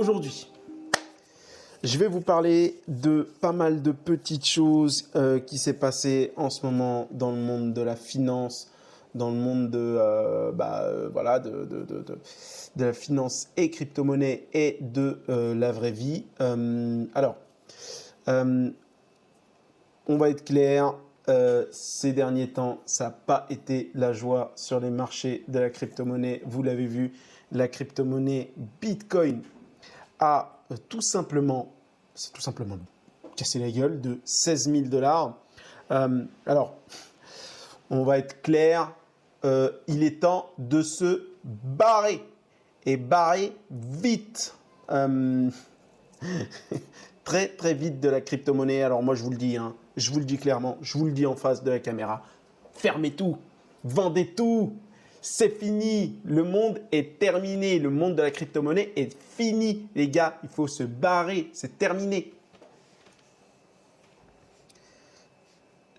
Aujourd'hui, je vais vous parler de pas mal de petites choses qui s'est passé en ce moment dans le monde de la finance, dans le monde voilà, de la finance et crypto-monnaie et de la vraie vie. On va être clair, ces derniers temps, ça n'a pas été la joie sur les marchés de la crypto-monnaie. Vous l'avez vu, la crypto-monnaie Bitcoin a tout simplement cassé la gueule de 16 000 $. Alors, on va être clair, il est temps de se barrer et barrer vite. Très très vite de la crypto-monnaie. Alors moi je vous le dis, hein, je vous le dis clairement, je vous le dis en face de la caméra. Fermez tout, vendez tout, c'est fini. Le monde est terminé, le monde de la crypto-monnaie est fini. Les gars, il faut se barrer, c'est terminé.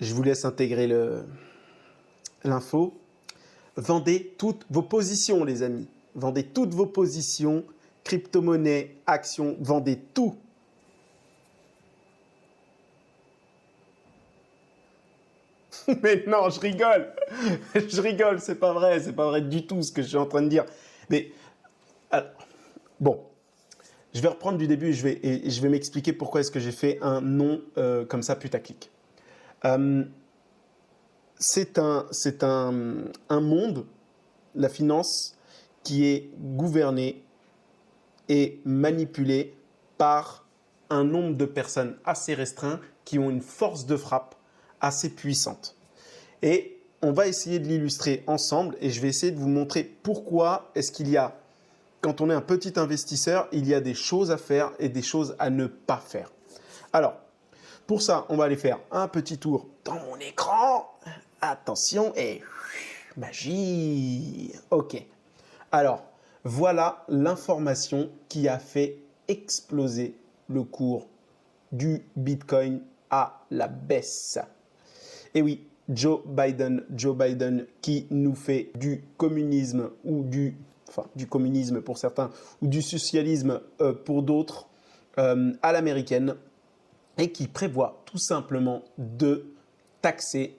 Je vous laisse intégrer l'info. Vendez toutes vos positions les amis. Vendez toutes vos positions, crypto-monnaie, actions, vendez tout. Mais non, je rigole. Je rigole, c'est pas vrai du tout ce que je suis en train de dire. Mais alors, bon, je vais reprendre du début et je vais m'expliquer pourquoi est-ce que j'ai fait un nom comme ça putaclic. C'est un monde, la finance, qui est gouverné et manipulé par un nombre de personnes assez restreint qui ont une force de frappe assez puissante. Et on va essayer de l'illustrer ensemble et je vais essayer de vous montrer pourquoi est-ce qu'il y a, quand on est un petit investisseur, il y a des choses à faire et des choses à ne pas faire. Alors, pour ça, on va aller faire un petit tour dans mon écran. Attention et magie. Ok. Alors, voilà l'information qui a fait exploser le cours du Bitcoin à la baisse. Et oui, Joe Biden qui nous fait du communisme ou du communisme pour certains ou du socialisme pour d'autres à l'américaine et qui prévoit tout simplement de taxer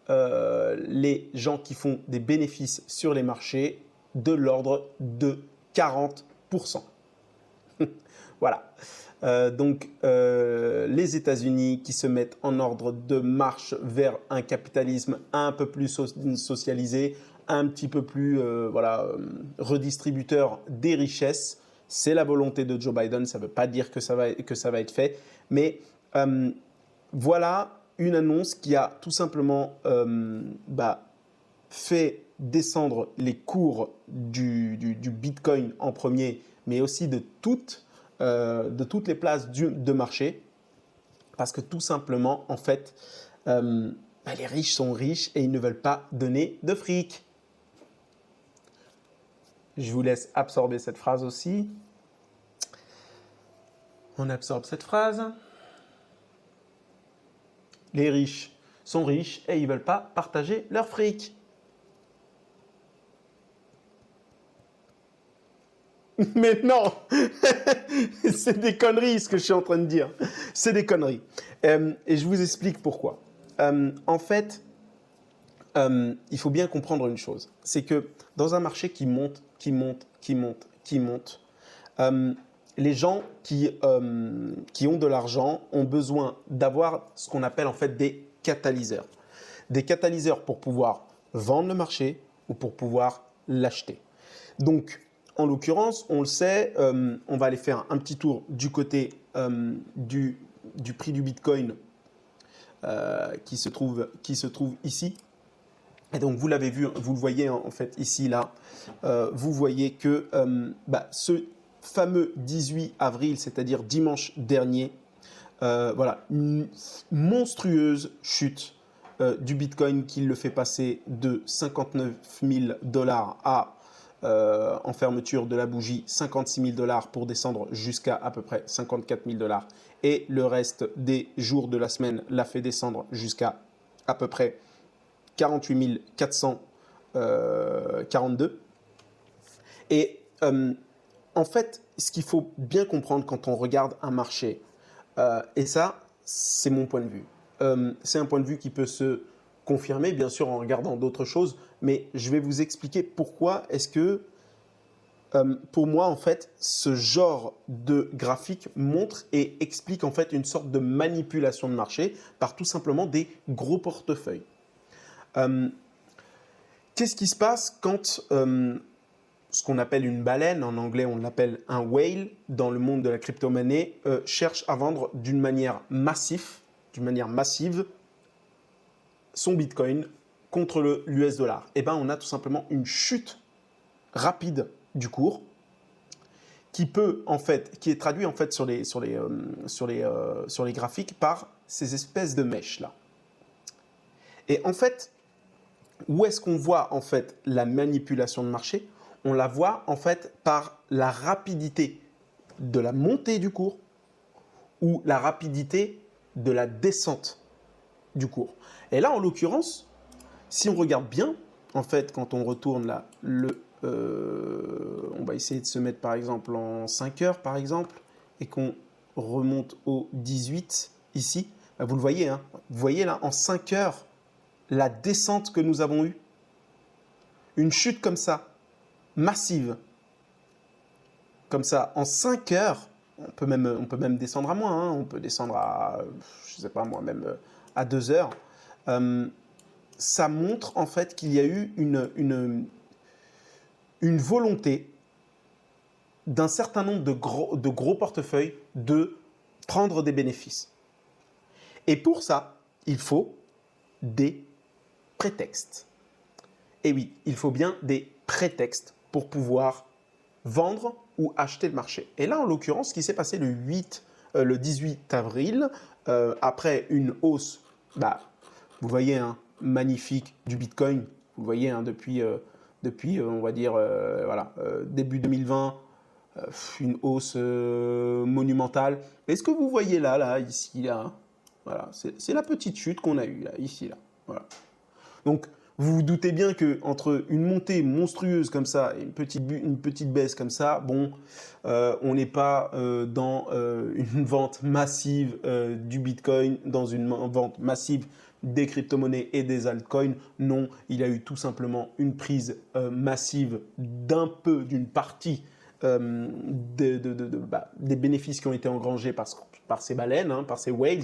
les gens qui font des bénéfices sur les marchés de l'ordre de 40%. Voilà. Donc, les États-Unis qui se mettent en ordre de marche vers un capitalisme un peu plus socialisé, un petit peu plus redistributeur des richesses. C'est la volonté de Joe Biden. Ça ne veut pas dire que ça va être fait. Mais voilà une annonce qui a tout simplement fait descendre les cours du Bitcoin en premier, mais aussi de toutes les places de marché, parce que tout simplement, en fait, les riches sont riches et ils ne veulent pas donner de fric. Je vous laisse absorber cette phrase aussi. On absorbe cette phrase. Les riches sont riches et ils ne veulent pas partager leur fric. Mais non, c'est des conneries ce que je suis en train de dire. C'est des conneries. Et je vous explique pourquoi. En fait, il faut bien comprendre une chose. C'est que dans un marché qui monte, les gens qui ont de l'argent ont besoin d'avoir ce qu'on appelle en fait des catalyseurs. Des catalyseurs pour pouvoir vendre le marché ou pour pouvoir l'acheter. Donc, en l'occurrence, on le sait, on va aller faire un petit tour du côté du prix du Bitcoin qui se trouve ici. Et donc, vous l'avez vu, vous le voyez en fait ici, là. Vous voyez que ce fameux 18 avril, c'est-à-dire dimanche dernier, voilà, une monstrueuse chute du Bitcoin qui le fait passer de 59 000 $ à en fermeture de la bougie 56 000 $ pour descendre jusqu'à peu près 54 000 $. Et le reste des jours de la semaine l'a fait descendre jusqu'à peu près 48 442. Et En fait, ce qu'il faut bien comprendre quand on regarde un marché, et ça, c'est mon point de vue. C'est un point de vue qui peut se confirmer, bien sûr, en regardant d'autres choses, mais je vais vous expliquer pourquoi est-ce que, pour moi, en fait, ce genre de graphique montre et explique en fait une sorte de manipulation de marché par tout simplement des gros portefeuilles. Euh, Qu'est-ce qui se passe quand ce qu'on appelle une baleine, en anglais on l'appelle un whale, dans le monde de la crypto-monnaie, cherche à vendre d'une manière massive, son Bitcoin contre l'US dollar? Eh bien, on a tout simplement une chute rapide du cours qui est traduit en fait sur les graphiques par ces espèces de mèches là. Et en fait, où est-ce qu'on voit en fait la manipulation de marché? On la voit en fait par la rapidité de la montée du cours ou la rapidité de la descente du cours. Et là, en l'occurrence, si on regarde bien, en fait, quand on retourne là, on va essayer de se mettre par exemple en 5 heures par exemple, et qu'on remonte au 18 ici, bah, vous le voyez, hein, vous voyez là en 5 heures la descente que nous avons eue. Une chute comme ça, massive, comme ça, en 5 heures, on peut même descendre à moins, hein, on peut descendre à, je sais pas moi, même à 2 heures. Ça montre en fait qu'il y a eu une volonté d'un certain nombre de gros portefeuilles de prendre des bénéfices. Et pour ça, il faut des prétextes. Et oui, il faut bien des prétextes pour pouvoir vendre ou acheter le marché. Et là, en l'occurrence, ce qui s'est passé le 18 avril, après une hausse, bah, vous voyez, hein, magnifique du Bitcoin, vous voyez, hein, depuis, on va dire, voilà, début 2020, une hausse monumentale. Et ce que vous voyez là, ici, là, hein, voilà, c'est la petite chute qu'on a eue, là, ici, là. Voilà. Donc, vous vous doutez bien qu'entre une montée monstrueuse comme ça et une petite baisse comme ça, bon, on n'est pas dans une vente massive du Bitcoin, dans une vente massive des crypto-monnaies et des altcoins. Non, il y a eu tout simplement une prise massive d'une partie des bénéfices qui ont été engrangés par ces baleines, hein, par ces whales.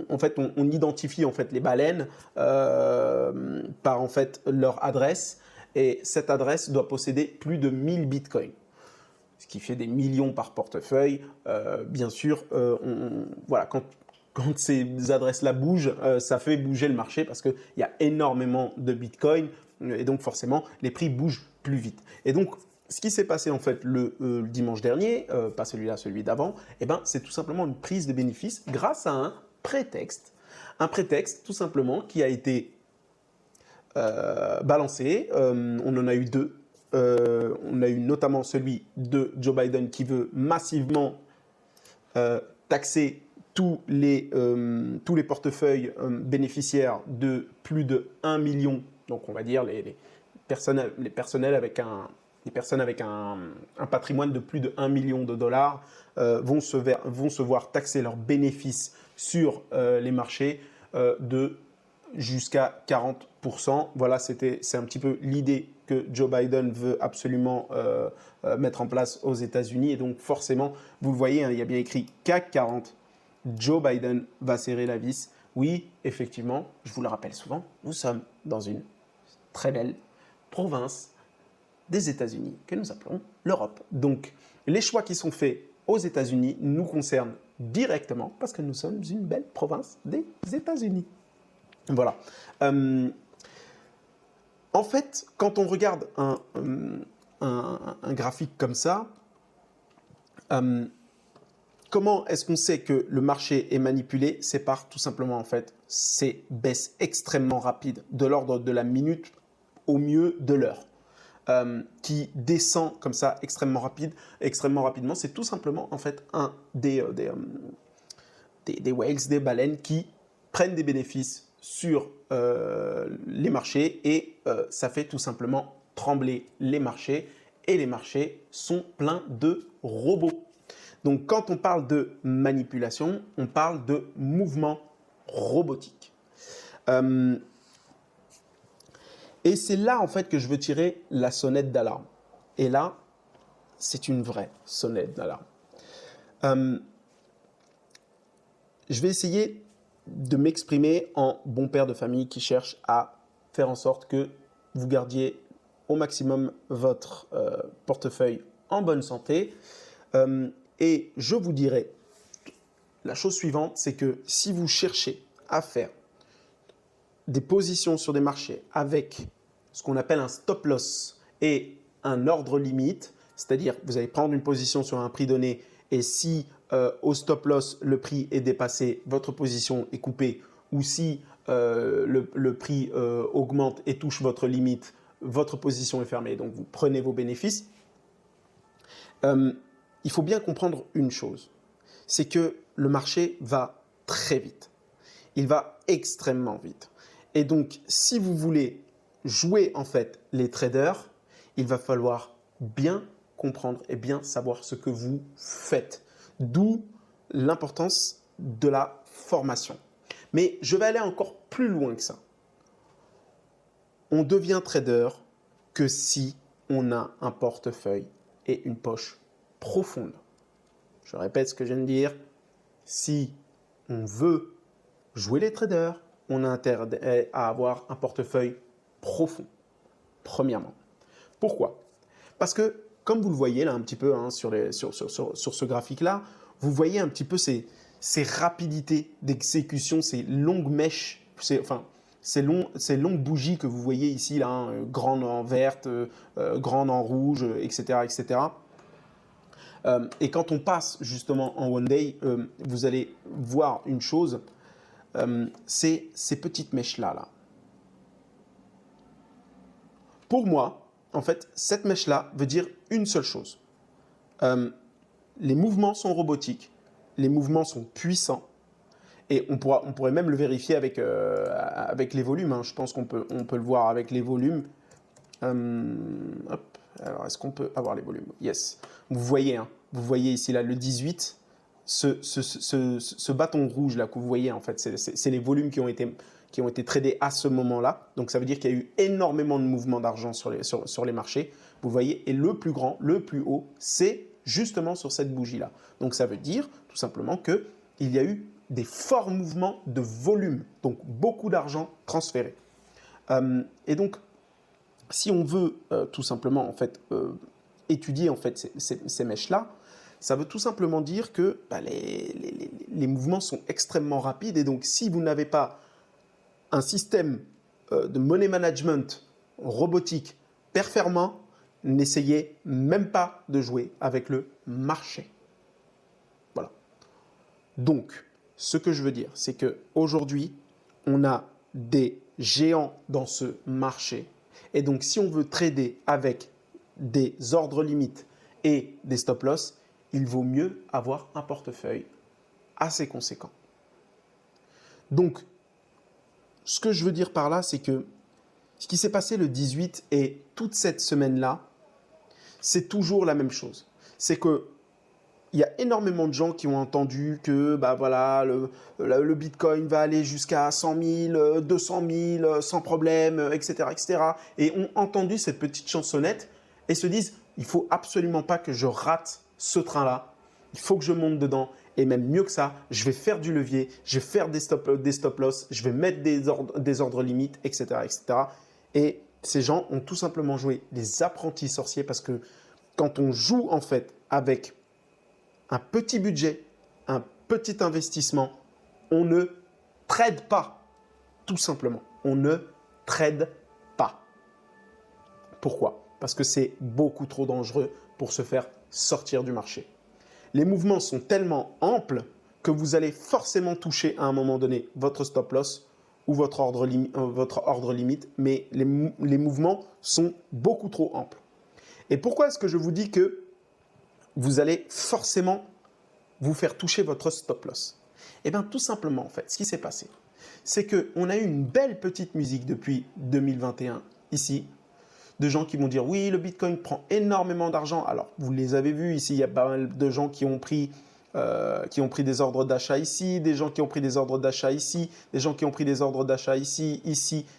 En fait, on identifie en fait les baleines par en fait leur adresse, et cette adresse doit posséder plus de 1000 bitcoins, ce qui fait des millions par portefeuille. Bien sûr, voilà, quand ces adresses-là bougent, ça fait bouger le marché parce qu'il y a énormément de bitcoins, et donc forcément les prix bougent plus vite. Et donc ce qui s'est passé en fait le dimanche dernier, pas celui-là, celui d'avant, eh ben, c'est tout simplement une prise de bénéfice grâce à un prétexte tout simplement qui a été balancé. On en a eu deux. On a eu notamment celui de Joe Biden qui veut massivement taxer tous les portefeuilles bénéficiaires de plus de 1 million, donc on va dire les personnes avec un patrimoine de plus de 1 million de dollars vont se voir taxer leurs bénéfices sur les marchés de jusqu'à 40%. Voilà, c'est un petit peu l'idée que Joe Biden veut absolument mettre en place aux États-Unis. Et donc forcément, vous le voyez, hein, il y a bien écrit CAC 40. Joe Biden va serrer la vis. Oui, effectivement, je vous le rappelle souvent, nous sommes dans une très belle province des États-Unis que nous appelons l'Europe. Donc, les choix qui sont faits aux États-Unis nous concernent directement parce que nous sommes une belle province des États-Unis. Voilà. En fait, quand on regarde un graphique comme ça, comment est-ce qu'on sait que le marché est manipulé? C'est par tout simplement en fait ces baisses extrêmement rapides, de l'ordre de la minute, au mieux de l'heure, qui descend comme ça extrêmement rapidement. C'est tout simplement en fait des whales, des baleines qui prennent des bénéfices sur les marchés et ça fait tout simplement trembler les marchés et les marchés sont pleins de robots. Donc, quand on parle de manipulation, on parle de mouvement robotique. Et c'est là, en fait, que je veux tirer la sonnette d'alarme. Et là, c'est une vraie sonnette d'alarme. Je vais essayer de m'exprimer en bon père de famille qui cherche à faire en sorte que vous gardiez au maximum votre portefeuille en bonne santé. Et je vous dirai la chose suivante, c'est que si vous cherchez à faire des positions sur des marchés avec ce qu'on appelle un stop loss et un ordre limite, c'est-à-dire vous allez prendre une position sur un prix donné et si au stop loss le prix est dépassé, votre position est coupée, ou si le prix augmente et touche votre limite, votre position est fermée, donc vous prenez vos bénéfices. Il faut bien comprendre une chose, c'est que le marché va très vite. Il va extrêmement vite. Et donc, si vous voulez jouer en fait les traders, il va falloir bien comprendre et bien savoir ce que vous faites. D'où l'importance de la formation. Mais je vais aller encore plus loin que ça. On devient trader que si on a un portefeuille et une poche profonde. Je répète ce que je viens de dire. Si on veut jouer les traders, on a intérêt à avoir un portefeuille profond, premièrement. Pourquoi? Parce que, comme vous le voyez là un petit peu hein, sur ce graphique-là, vous voyez un petit peu ces rapidités d'exécution, ces longues mèches, ces longues bougies que vous voyez ici, là, hein, grande en verte, grande en rouge, etc. etc. Et quand on passe justement en one day, vous allez voir une chose, c'est ces petites mèches-là. Là. Pour moi, en fait, cette mèche-là veut dire une seule chose. Les mouvements sont robotiques, les mouvements sont puissants, et on pourrait même le vérifier avec les volumes. Hein. Je pense qu'on peut le voir avec les volumes. Hop. Alors, est-ce qu'on peut avoir les volumes? Yes. Vous voyez ici là, le 18, ce bâton rouge là que vous voyez, en fait, c'est les volumes qui ont été tradés à ce moment-là. Donc, ça veut dire qu'il y a eu énormément de mouvements d'argent sur les marchés. Vous voyez, et le plus grand, le plus haut, c'est justement sur cette bougie-là. Donc, ça veut dire tout simplement qu'il y a eu des forts mouvements de volume, donc beaucoup d'argent transféré. Et donc, si on veut tout simplement en fait, étudier en fait, ces mèches-là, ça veut tout simplement dire que les mouvements sont extrêmement rapides et donc si vous n'avez pas un système de money management robotique performant, n'essayez même pas de jouer avec le marché. Voilà. Donc, ce que je veux dire, c'est qu'aujourd'hui, on a des géants dans ce marché. Et donc, si on veut trader avec des ordres limites et des stop-loss, il vaut mieux avoir un portefeuille assez conséquent. Donc, ce que je veux dire par là, c'est que ce qui s'est passé le 18 et toute cette semaine-là, c'est toujours la même chose. C'est que il y a énormément de gens qui ont entendu que voilà, le Bitcoin va aller jusqu'à 100 000, 200 000 sans problème, etc., etc. Et ont entendu cette petite chansonnette et se disent « il ne faut absolument pas que je rate ce train-là. Il faut que je monte dedans. Et même mieux que ça, je vais faire du levier, je vais faire des stop-loss, je vais mettre des ordres limites, etc., etc. » Et ces gens ont tout simplement joué les apprentis sorciers parce que quand on joue en fait avec un petit budget, un petit investissement, on ne trade pas, tout simplement. On ne trade pas. Pourquoi? Parce que c'est beaucoup trop dangereux pour se faire sortir du marché. Les mouvements sont tellement amples que vous allez forcément toucher à un moment donné votre stop loss ou votre ordre limite, mais les mouvements sont beaucoup trop amples. Et pourquoi est-ce que je vous dis que vous allez forcément vous faire toucher votre stop loss? Eh bien, tout simplement, en fait, ce qui s'est passé, c'est qu'on a eu une belle petite musique depuis 2021 ici. de gens qui vont dire oui, le Bitcoin prend énormément d'argent. Alors, vous les avez vus ici, il y a pas mal de gens qui ont pris des ordres d'achat ici, des gens qui ont pris des ordres d'achat ici, des gens qui ont pris des ordres d'achat ici,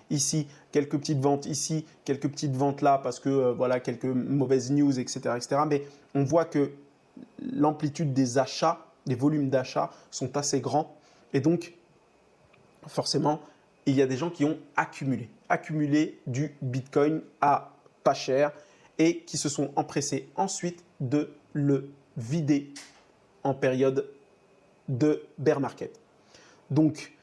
ici, quelques petites ventes ici, quelques petites ventes là parce que voilà, quelques mauvaises news, etc., etc. Mais on voit que l'amplitude des achats, les volumes d'achats sont assez grands et donc forcément, il y a des gens qui ont accumulé du Bitcoin à pas cher et qui se sont empressés ensuite de le vider en période de bear market. Donc,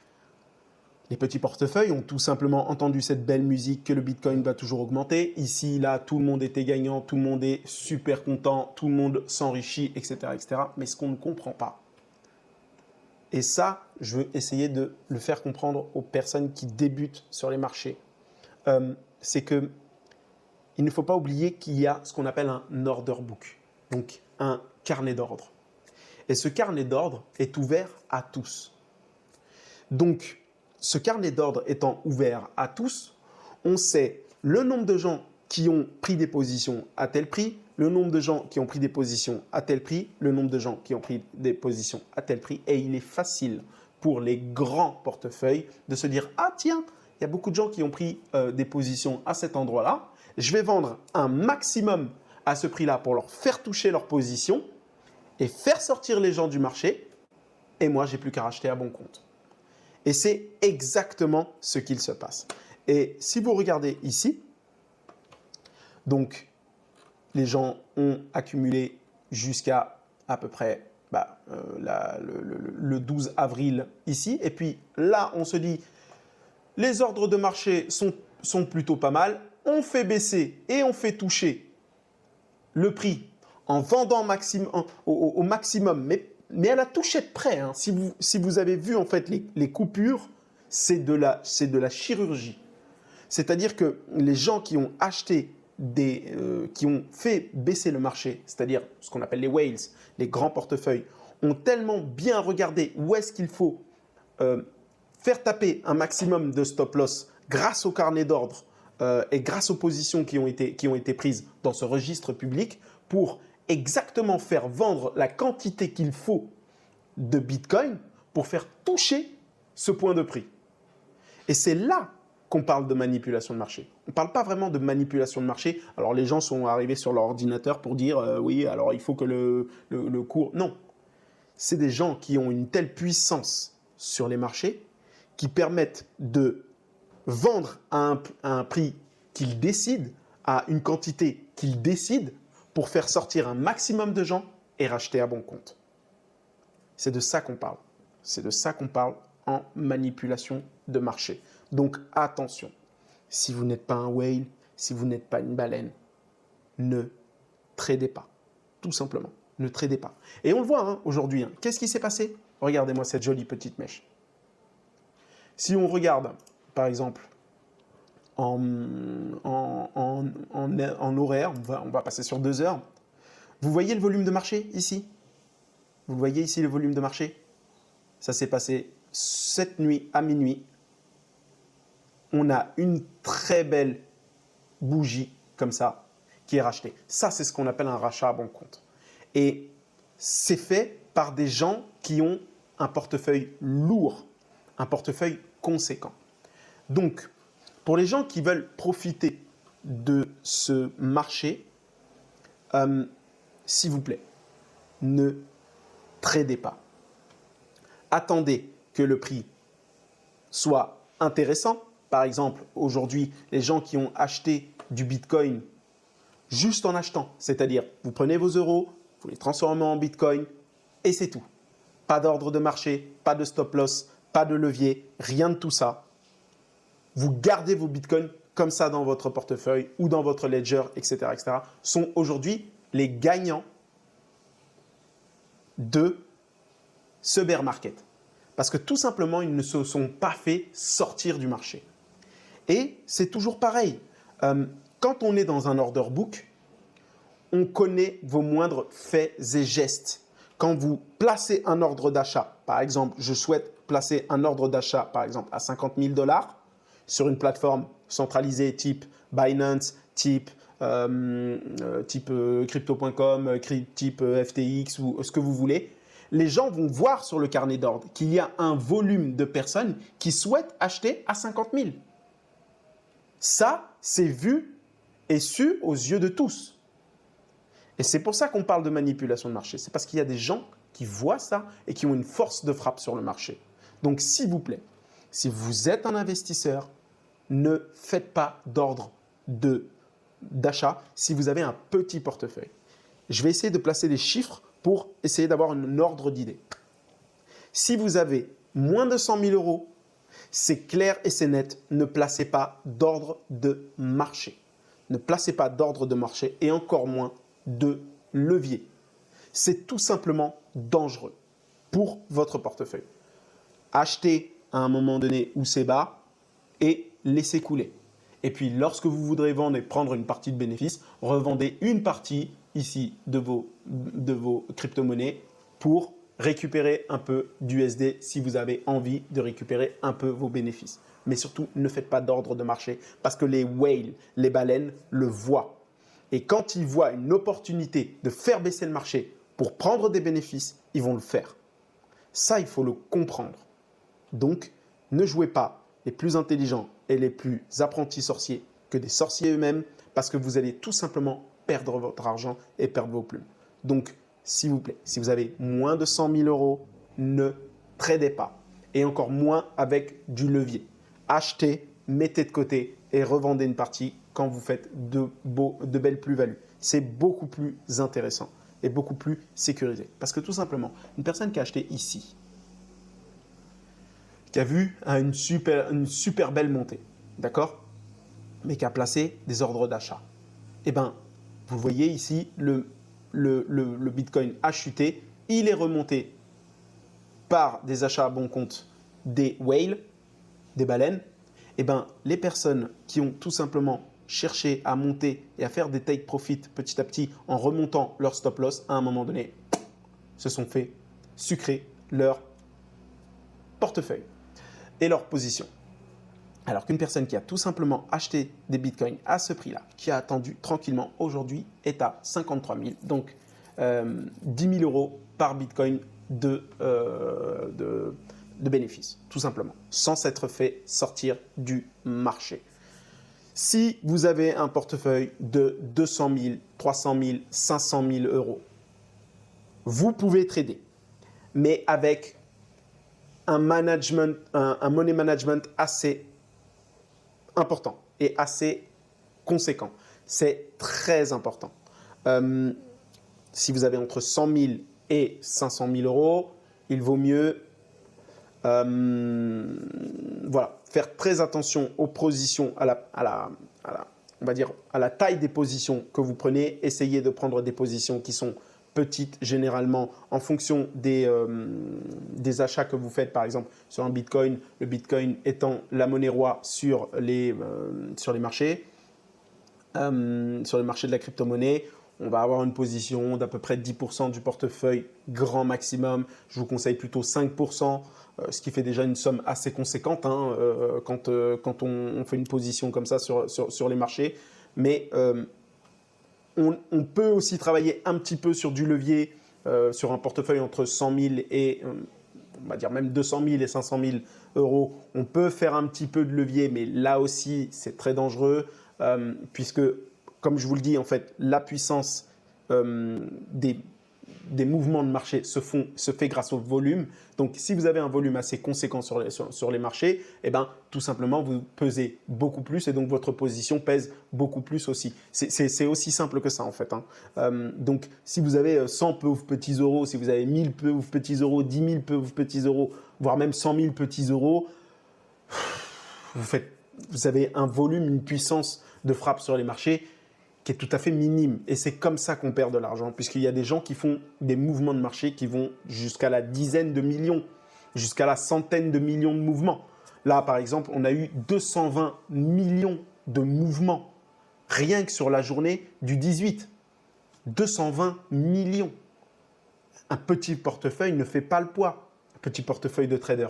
les petits portefeuilles ont tout simplement entendu cette belle musique que le Bitcoin va toujours augmenter. Ici, là, tout le monde était gagnant, tout le monde est super content, tout le monde s'enrichit, etc., etc. Mais ce qu'on ne comprend pas, et ça, je veux essayer de le faire comprendre aux personnes qui débutent sur les marchés, c'est qu'il ne faut pas oublier qu'il y a ce qu'on appelle un order book, donc un carnet d'ordre. Et ce carnet d'ordre est ouvert à tous. Donc, ce carnet d'ordre étant ouvert à tous, on sait le nombre de gens qui ont pris des positions à tel prix, le nombre de gens qui ont pris des positions à tel prix, le nombre de gens qui ont pris des positions à tel prix. Et il est facile pour les grands portefeuilles de se dire « Ah tiens, il y a beaucoup de gens qui ont pris des positions à cet endroit-là. Je vais vendre un maximum à ce prix-là pour leur faire toucher leur position et faire sortir les gens du marché. Et moi, j'ai plus qu'à racheter à bon compte. » Et c'est exactement ce qu'il se passe. Et si vous regardez ici, donc les gens ont accumulé jusqu'à à peu près le 12 avril ici. Et puis là, on se dit, les ordres de marché sont plutôt pas mal. On fait baisser et on fait toucher le prix en vendant au maximum, mais à la touchette près. Hein. Si vous avez vu en fait les coupures, c'est de la chirurgie. C'est-à-dire que les gens qui ont acheté qui ont fait baisser le marché, c'est-à-dire ce qu'on appelle les whales, les grands portefeuilles, ont tellement bien regardé où est-ce qu'il faut faire taper un maximum de stop loss grâce au carnet d'ordre et grâce aux positions qui ont été prises dans ce registre public pour exactement faire vendre la quantité qu'il faut de Bitcoin pour faire toucher ce point de prix. Et c'est là qu'on parle de manipulation de marché. On ne parle pas vraiment de manipulation de marché. Alors les gens sont arrivés sur leur ordinateur pour dire oui, alors il faut que le cours… Non, c'est des gens qui ont une telle puissance sur les marchés qui permettent de vendre à un prix qu'ils décident, à une quantité qu'ils décident pour faire sortir un maximum de gens et racheter à bon compte. C'est de ça qu'on parle. C'est de ça qu'on parle en manipulation de marché. Donc attention, si vous n'êtes pas un whale, si vous n'êtes pas une baleine, ne tradez pas. Tout simplement, ne tradez pas. Et on le voit hein, aujourd'hui. Hein. Qu'est-ce qui s'est passé? Regardez-moi cette jolie petite mèche. Si on regarde, par exemple, en horaire, on va passer sur 2 heures, vous voyez le volume de marché ici? Vous voyez ici le volume de marché? Ça s'est passé cette nuit à minuit. On a une très belle bougie comme ça qui est rachetée. Ça, c'est ce qu'on appelle un rachat à bon compte. Et c'est fait par des gens qui ont un portefeuille lourd, un portefeuille conséquent. Donc, pour les gens qui veulent profiter de ce marché, s'il vous plaît, ne tradez pas. Attendez que le prix soit intéressant. Par exemple, aujourd'hui, les gens qui ont acheté du Bitcoin juste en achetant, c'est-à-dire vous prenez vos euros, vous les transformez en Bitcoin et c'est tout. Pas d'ordre de marché, pas de stop loss, pas de levier, rien de tout ça. Vous gardez vos Bitcoins comme ça dans votre portefeuille ou dans votre ledger, etc., etc., sont aujourd'hui les gagnants de ce bear market. Parce que tout simplement, ils ne se sont pas fait sortir du marché. Et c'est toujours pareil. Quand on est dans un order book, on connaît vos moindres faits et gestes. Quand vous placez un ordre d'achat, par exemple, je souhaite placer un ordre d'achat, par exemple, à 50 000 $ sur une plateforme centralisée type Binance, type, crypto.com, type FTX ou ce que vous voulez, les gens vont voir sur le carnet d'ordre qu'il y a un volume de personnes qui souhaitent acheter à 50 000. Ça, c'est vu et su aux yeux de tous. Et c'est pour ça qu'on parle de manipulation de marché. C'est parce qu'il y a des gens qui voient ça et qui ont une force de frappe sur le marché. Donc, s'il vous plaît, si vous êtes un investisseur, ne faites pas d'ordre d'achat si vous avez un petit portefeuille. Je vais essayer de placer des chiffres pour essayer d'avoir un ordre d'idée. Si vous avez moins de 100 000 euros, c'est clair et c'est net, ne placez pas d'ordre de marché. Ne placez pas d'ordre de marché et encore moins de levier. C'est tout simplement dangereux pour votre portefeuille. Achetez à un moment donné où c'est bas et laissez couler. Et puis, lorsque vous voudrez vendre et prendre une partie de bénéfice, revendez une partie ici de vos crypto-monnaies pour récupérer un peu d'USD si vous avez envie de récupérer un peu vos bénéfices. Mais surtout, ne faites pas d'ordre de marché parce que les whales, les baleines, le voient. Et quand ils voient une opportunité de faire baisser le marché pour prendre des bénéfices, ils vont le faire. Ça, il faut le comprendre. Donc, ne jouez pas les plus intelligents et les plus apprentis sorciers que des sorciers eux-mêmes parce que vous allez tout simplement perdre votre argent et perdre vos plumes. Donc, s'il vous plaît, si vous avez moins de 100 000 euros, ne tradez pas et encore moins avec du levier. Achetez, mettez de côté et revendez une partie quand vous faites de belles plus-values. C'est beaucoup plus intéressant et beaucoup plus sécurisé. Parce que tout simplement, une personne qui a acheté ici, qui a vu une super belle montée, d'accord, mais qui a placé des ordres d'achat. Eh bien, vous voyez ici, le Bitcoin a chuté, il est remonté par des achats à bon compte des whales, des baleines. Eh bien, les personnes qui ont tout simplement cherché à monter et à faire des take profit petit à petit en remontant leur stop loss, à un moment donné, se sont fait sucrer leur portefeuille et leur position. Alors qu'une personne qui a tout simplement acheté des bitcoins à ce prix-là, qui a attendu tranquillement, aujourd'hui est à 53 000, donc 10 000 euros par bitcoin de bénéfices, tout simplement, sans s'être fait sortir du marché. Si vous avez un portefeuille de 200 000, 300 000, 500 000 euros, vous pouvez trader, mais avec un money management assez important et assez conséquent. C'est très important. Si vous avez entre 100 000 et 500 000 euros, il vaut mieux faire très attention aux positions, on va dire à la taille des positions que vous prenez. Essayez de prendre des positions qui sont petites généralement en fonction des achats que vous faites, par exemple sur un Bitcoin, le Bitcoin étant la monnaie roi sur les marchés, sur le marché de la crypto-monnaie. On va avoir une position d'à peu près 10% du portefeuille, grand maximum. Je vous conseille plutôt 5%, ce qui fait déjà une somme assez conséquente quand on fait une position comme ça sur les marchés. Mais on peut aussi travailler un petit peu sur du levier, sur un portefeuille entre 100 000 et on va dire même 200 000 et 500 000 euros. On peut faire un petit peu de levier, mais là aussi, c'est très dangereux puisque, comme je vous le dis, en fait, la puissance des mouvements de marché se fait grâce au volume. Donc, si vous avez un volume assez conséquent sur les marchés, eh ben, tout simplement, vous pesez beaucoup plus et donc votre position pèse beaucoup plus aussi. C'est aussi simple que ça, en fait. Donc, si vous avez 100 pauvres petits euros, si vous avez 1000 pauvres petits euros, 10 000 pauvres petits euros, voire même 100 000 petits euros, vous avez un volume, une puissance de frappe sur les marchés qui est tout à fait minime. Et c'est comme ça qu'on perd de l'argent, puisqu'il y a des gens qui font des mouvements de marché qui vont jusqu'à la dizaine de millions, jusqu'à la centaine de millions de mouvements. Là, par exemple, on a eu 220 millions de mouvements, rien que sur la journée du 18. 220 millions. Un petit portefeuille ne fait pas le poids, un petit portefeuille de trader.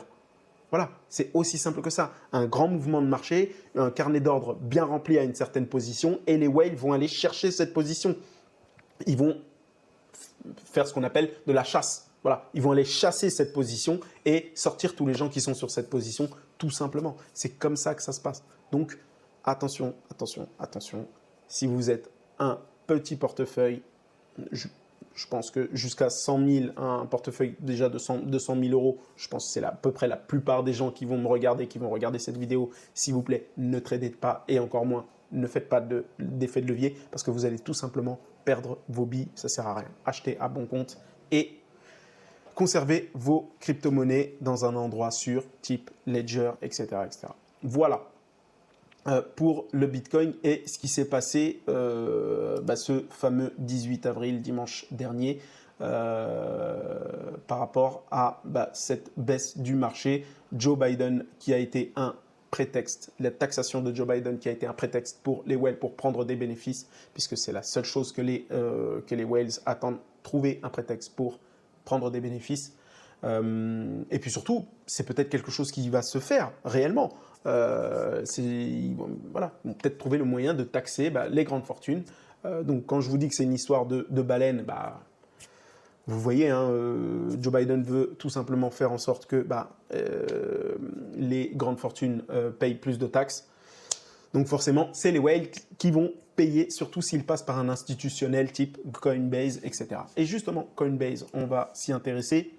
Voilà, c'est aussi simple que ça. Un grand mouvement de marché, un carnet d'ordre bien rempli à une certaine position et les whales vont aller chercher cette position. Ils vont faire ce qu'on appelle de la chasse. Voilà, ils vont aller chasser cette position et sortir tous les gens qui sont sur cette position, tout simplement. C'est comme ça que ça se passe. Donc, attention, attention, attention. Si vous êtes un petit portefeuille, je pense que jusqu'à 100 000, un portefeuille déjà de 200 000 euros, je pense que c'est à peu près la plupart des gens qui vont me regarder, qui vont regarder cette vidéo. S'il vous plaît, ne tradez pas et encore moins, ne faites pas d'effet de levier parce que vous allez tout simplement perdre vos billes. Ça ne sert à rien. Achetez à bon compte et conservez vos crypto-monnaies dans un endroit sûr, type Ledger, etc. etc. Voilà. Pour le Bitcoin et ce qui s'est passé ce fameux 18 avril, dimanche dernier, par rapport à cette baisse du marché. Joe Biden qui a été un prétexte, la taxation de Joe Biden qui a été un prétexte pour les whales pour prendre des bénéfices, puisque c'est la seule chose que les whales attendent, trouver un prétexte pour prendre des bénéfices. Et puis surtout, c'est peut-être quelque chose qui va se faire réellement. Voilà, ils vont peut-être trouver le moyen de taxer les grandes fortunes. Donc quand je vous dis que c'est une histoire de baleine, vous voyez, hein, Joe Biden veut tout simplement faire en sorte que les grandes fortunes payent plus de taxes. Donc forcément, c'est les whales qui vont payer, surtout s'ils passent par un institutionnel type Coinbase, etc. Et justement, Coinbase, on va s'y intéresser.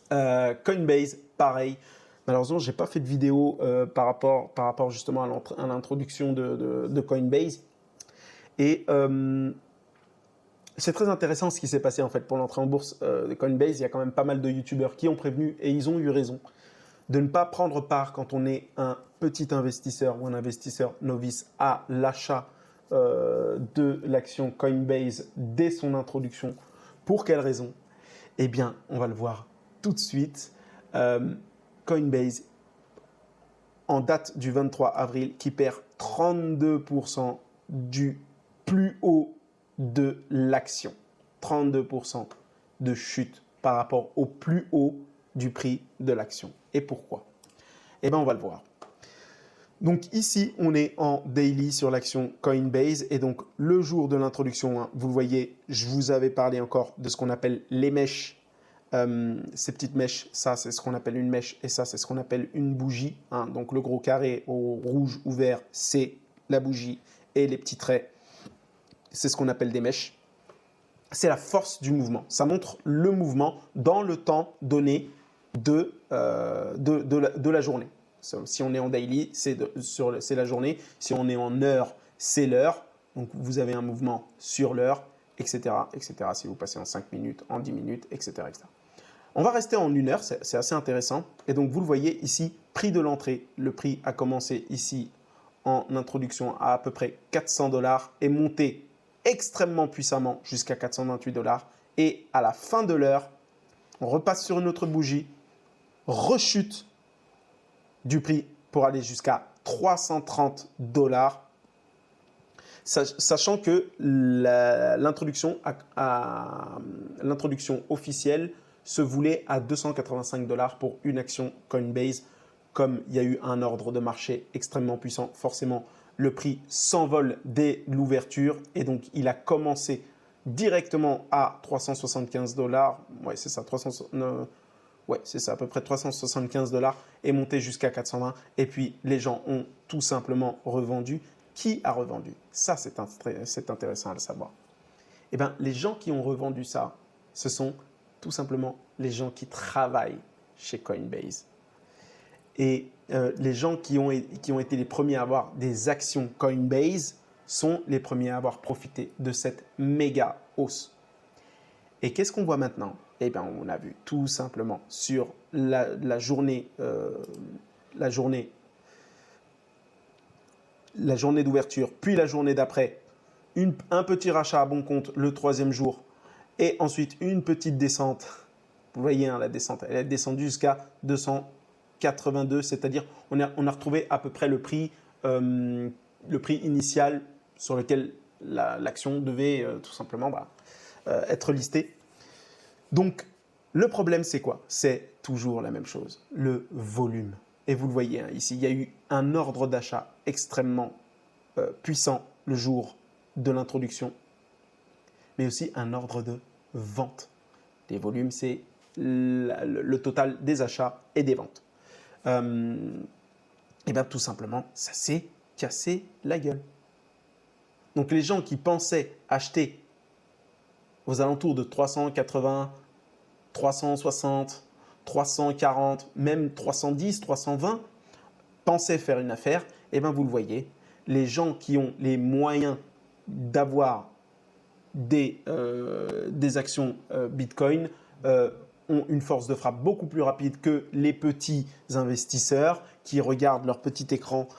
Coinbase, pareil. Malheureusement, je n'ai pas fait de vidéo par rapport justement à l'introduction de Coinbase. Et c'est très intéressant ce qui s'est passé en fait pour l'entrée en bourse de Coinbase. Il y a quand même pas mal de youtubeurs qui ont prévenu et ils ont eu raison de ne pas prendre part quand on est un petit investisseur ou un investisseur novice à l'achat de l'action Coinbase dès son introduction. Pour quelle raison? Eh bien, on va le voir tout de suite. Coinbase, en date du 23 avril, qui perd 32% du plus haut de l'action. 32% de chute par rapport au plus haut du prix de l'action. Et pourquoi? Eh bien, on va le voir. Donc ici, on est en daily sur l'action Coinbase. Et donc, le jour de l'introduction, hein, vous le voyez, je vous avais parlé encore de ce qu'on appelle les mèches. Ces petites mèches, ça c'est ce qu'on appelle une mèche et ça c'est ce qu'on appelle une bougie. Hein. Donc le gros carré au rouge ou vert, c'est la bougie et les petits traits, c'est ce qu'on appelle des mèches. C'est la force du mouvement. Ça montre le mouvement dans le temps donné de la journée. Si on est en daily, c'est la journée. Si on est en heure, c'est l'heure. Donc vous avez un mouvement sur l'heure, etc., etc. Si vous passez en 5 minutes, en 10 minutes, etc., etc. On va rester en une heure, c'est assez intéressant. Et donc, vous le voyez ici, prix de l'entrée. Le prix a commencé ici en introduction à peu près 400 $, est monté extrêmement puissamment jusqu'à 428 $. Et à la fin de l'heure, on repasse sur une autre bougie, rechute du prix pour aller jusqu'à 330 $. Sachant que l'introduction officielle se voulait à 285 $ pour une action Coinbase. Comme il y a eu un ordre de marché extrêmement puissant, forcément, le prix s'envole dès l'ouverture. Et donc, il a commencé directement à 375 $. Ouais, c'est ça, c'est ça, à peu près 375 $ et monté jusqu'à 420. Et puis, les gens ont tout simplement revendu. Qui a revendu? Ça, c'est intéressant à le savoir. Eh bien, les gens qui ont revendu ça, ce sont tout simplement les gens qui travaillent chez Coinbase. Et les gens qui ont été les premiers à avoir des actions Coinbase sont les premiers à avoir profité de cette méga hausse. Et qu'est-ce qu'on voit maintenant? Eh bien, on a vu tout simplement sur la journée d'ouverture, puis la journée d'après, un petit rachat à bon compte le troisième jour, et ensuite une petite descente. Vous voyez, hein, la descente, elle est descendue jusqu'à 282, c'est-à-dire on a retrouvé à peu près le prix initial sur lequel l'action devait tout simplement être listée. Donc, le problème, c'est quoi? C'est toujours la même chose, le volume. Et vous le voyez hein, ici, il y a eu un ordre d'achat extrêmement puissant le jour de l'introduction, mais aussi un ordre de vente. Les volumes, c'est le total des achats et des ventes. Et bien tout simplement, ça s'est cassé la gueule. Donc les gens qui pensaient acheter aux alentours de 380, 360, 340, même 310, 320, pensaient faire une affaire, et bien vous le voyez, les gens qui ont les moyens d'avoir des actions Bitcoin ont une force de frappe beaucoup plus rapide que les petits investisseurs qui regardent leur petit écran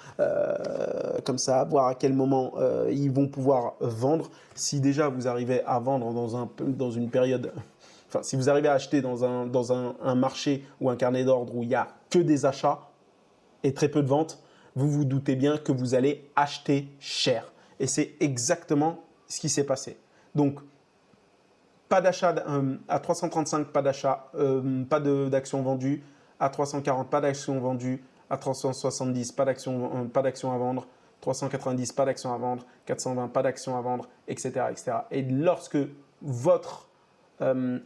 comme ça, voir à quel moment ils vont pouvoir vendre. Si déjà vous arrivez à vendre dans une période, enfin si vous arrivez à acheter dans un marché ou un carnet d'ordre où il n'y a que des achats et très peu de ventes, vous vous doutez bien que vous allez acheter cher. Et c'est exactement ce qui s'est passé. Donc, pas d'achat à 335, pas d'achat, pas d'actions vendues. À 340, pas d'actions vendues. À 370, pas d'actions à vendre. 390, pas d'actions à vendre. 420, pas d'actions à vendre, etc., etc. Et lorsque votre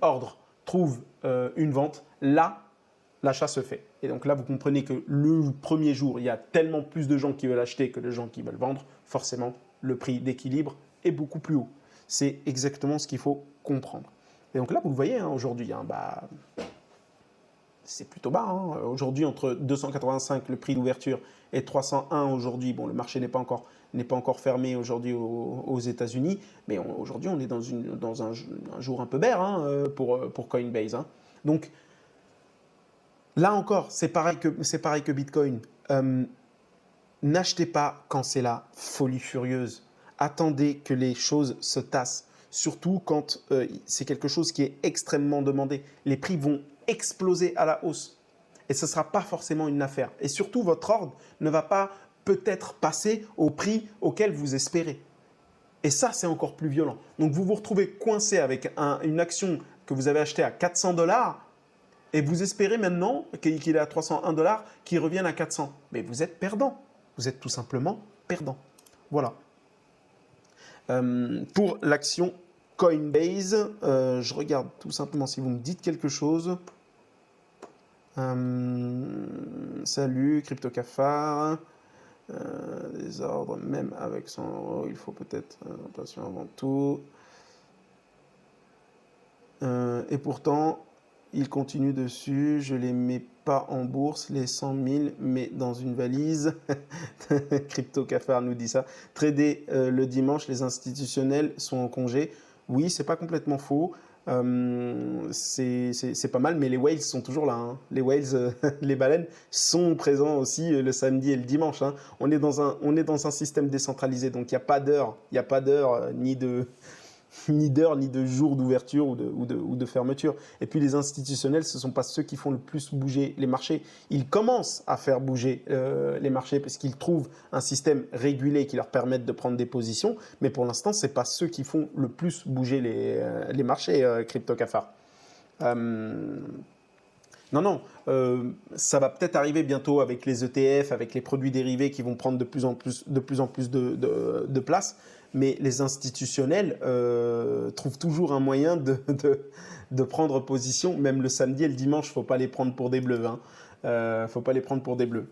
ordre trouve une vente, là, l'achat se fait. Et donc là, vous comprenez que le premier jour, il y a tellement plus de gens qui veulent acheter que de gens qui veulent vendre. Forcément, le prix d'équilibre est beaucoup plus haut. C'est exactement ce qu'il faut comprendre. Et donc là, vous le voyez hein, aujourd'hui, hein, c'est plutôt bas. Hein. Aujourd'hui, entre 285 le prix d'ouverture et 301 aujourd'hui, bon, le marché n'est pas encore fermé aujourd'hui aux États-Unis, mais aujourd'hui, on est dans un jour un peu bear hein, pour Coinbase. Hein. Donc là encore, c'est pareil que Bitcoin. N'achetez pas quand c'est la folie furieuse. Attendez que les choses se tassent. Surtout quand c'est quelque chose qui est extrêmement demandé. Les prix vont exploser à la hausse. Et ce ne sera pas forcément une affaire. Et surtout, votre ordre ne va pas peut-être passer au prix auquel vous espérez. Et ça, c'est encore plus violent. Donc, vous vous retrouvez coincé avec une action que vous avez achetée à 400 $. Et vous espérez maintenant qu'il est à 301 $, qu'il revienne à 400. Mais vous êtes perdant. Vous êtes tout simplement perdant. Voilà. Pour l'action Coinbase, je regarde tout simplement si vous me dites quelque chose. Salut, CryptoCafard. Des ordres, même avec 100 €, il faut peut-être attention avant tout. Et pourtant, il continue dessus. Je ne les mets pas en bourse, les 100 000, mais dans une valise. CryptoCafard nous dit ça. Trader le dimanche, les institutionnels sont en congé. Oui, c'est pas complètement faux. C'est pas mal, mais les whales sont toujours là. Hein. Les whales, les baleines, sont présents aussi le samedi et le dimanche. Hein. On est dans un système décentralisé, donc il n'y a pas d'heure, ni d'heure, ni de jour d'ouverture ou de fermeture. Et puis les institutionnels, ce ne sont pas ceux qui font le plus bouger les marchés. Ils commencent à faire bouger les marchés parce qu'ils trouvent un système régulé qui leur permette de prendre des positions. Mais pour l'instant, ce n'est pas ceux qui font le plus bouger les marchés, CryptoCafard. Non, ça va peut-être arriver bientôt avec les ETF, avec les produits dérivés qui vont prendre de plus en plus de place. Mais les institutionnels trouvent toujours un moyen de prendre position, même le samedi et le dimanche, il ne faut pas les prendre pour des bleus. Faut pas les prendre pour des bleus.